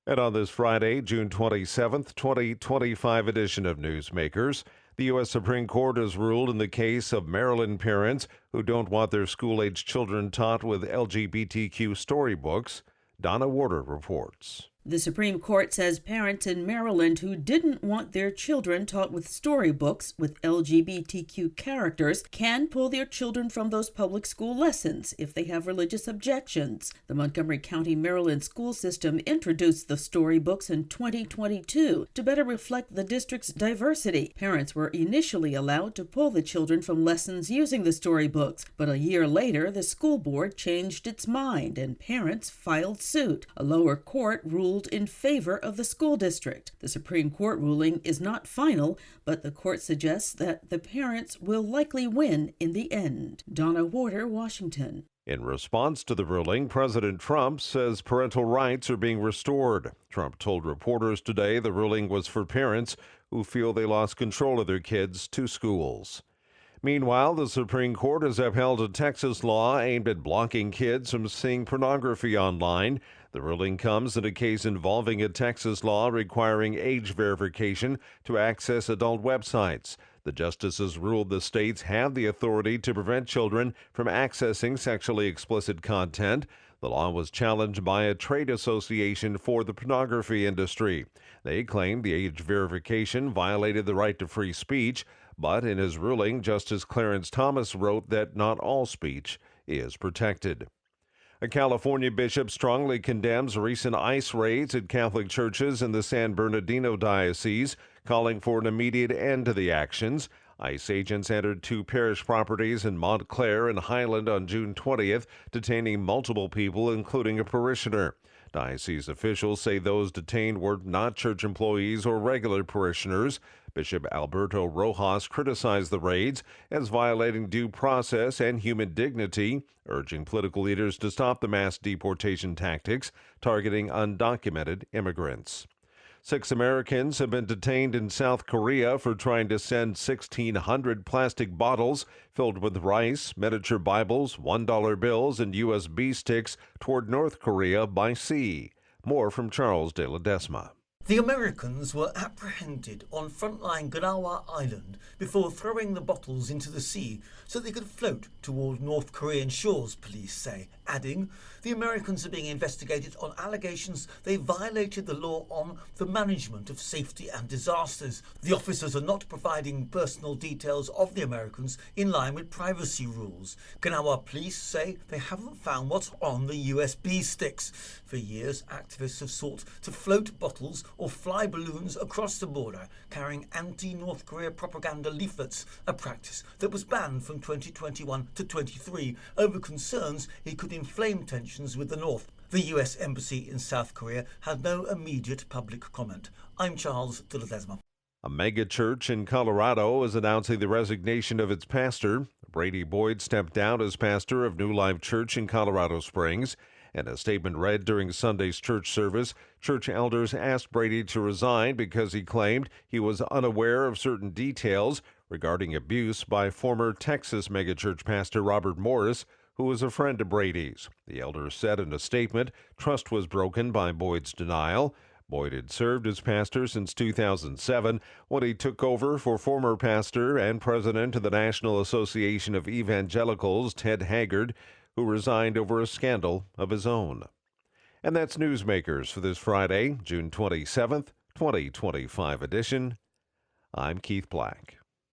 And on this Friday, June 27th, 2025 edition of Newsmakers, the U.S. Supreme Court has ruled in the case of Maryland parents who don't want their school-age children taught with LGBTQ storybooks. Donna Warder reports. The Supreme Court says parents in Maryland who didn't want their children taught with storybooks with LGBTQ characters can pull their children from those public school lessons if they have religious objections. The Montgomery County, Maryland school system introduced the storybooks in 2022 to better reflect the district's diversity. Parents were initially allowed to pull the children from lessons using the storybooks, but a year later, the school board changed its mind and parents filed suit. A lower court ruled in favor of the school district. The Supreme Court ruling is not final, but the court suggests that the parents will likely win in the end. Donna Warder, Washington. In response to the ruling, President Trump says parental rights are being restored. Trump told reporters today the ruling was for parents who feel they lost control of their kids to schools. Meanwhile, the Supreme Court has upheld a Texas law aimed at blocking kids from seeing pornography online. The ruling comes in a case involving a Texas law requiring age verification to access adult websites. The justices ruled the states have the authority to prevent children from accessing sexually explicit content. The law was challenged by a trade association for the pornography industry. They claimed the age verification violated the right to free speech, but in his ruling, Justice Clarence Thomas wrote that not all speech is protected. A California bishop strongly condemns recent ICE raids at Catholic churches in the San Bernardino diocese, calling for an immediate end to the actions. ICE agents entered two parish properties in Montclair and Highland on June 20th, detaining multiple people, including a parishioner. Diocese officials say those detained were not church employees or regular parishioners. Bishop Alberto Rojas criticized the raids as violating due process and human dignity, urging political leaders to stop the mass deportation tactics targeting undocumented immigrants. 6 Americans have been detained in South Korea for trying to send 1,600 plastic bottles filled with rice, miniature Bibles, $1 bills, and USB sticks toward North Korea by sea. More from Charles de Ledesma. The Americans were apprehended on frontline Okinawa Island before throwing the bottles into the sea so they could float toward North Korean shores, police say, adding, the Americans are being investigated on allegations they violated the law on the management of safety and disasters. The officers are not providing personal details of the Americans in line with privacy rules. Okinawa police say they haven't found what's on the USB sticks. For years, activists have sought to float bottles or fly balloons across the border carrying anti-North Korea propaganda leaflets, a practice that was banned from 2021 to 23 over concerns it could inflame tensions with the North. The US Embassy in South Korea had no immediate public comment. I'm Charles de Ledesma. A mega church in Colorado is announcing the resignation of its pastor. Brady Boyd stepped down as pastor of New Life Church in Colorado Springs. In a statement read during Sunday's church service, church elders asked Brady to resign because he claimed he was unaware of certain details regarding abuse by former Texas megachurch pastor Robert Morris, who was a friend of Brady's. The elders said in a statement trust was broken by Boyd's denial. Boyd had served as pastor since 2007 when he took over for former pastor and president of the National Association of Evangelicals, Ted Haggard, who resigned over a scandal of his own. And that's Newsmakers for this Friday, June 27th, 2025 edition. I'm Keith Black.